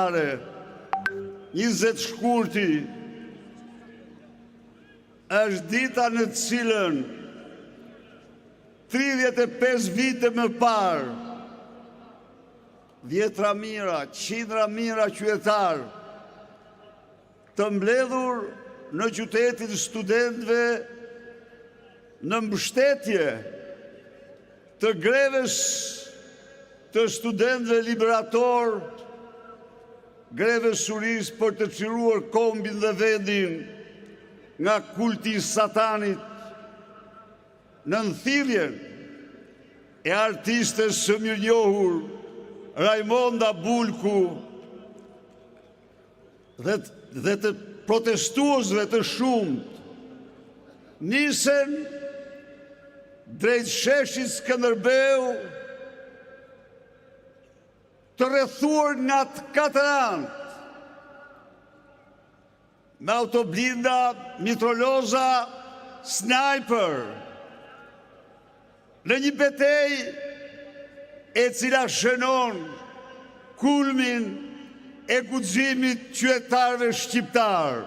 qytetare, 20 shkurti, është dita në cilën 35 vite më parë, dhjetra mira, qindra mira qytetarë të mbledhur në qytetin studentëve në mbështetje të greves të studentëve liberator, greves suris për të çliruar kombin dhe vendin nga kulti i satanit, në nthirrjen e artistes së mirënjohur Raimonda Bulku dhe të protestuesve të shumt, nisen drejt sheshit Skënderbeu, të rrethuar nga të katër anët, me autoblinda, mitroloza, sniper, në një betejë e cila shënon kulmin e guximit qytetarëve shqiptar.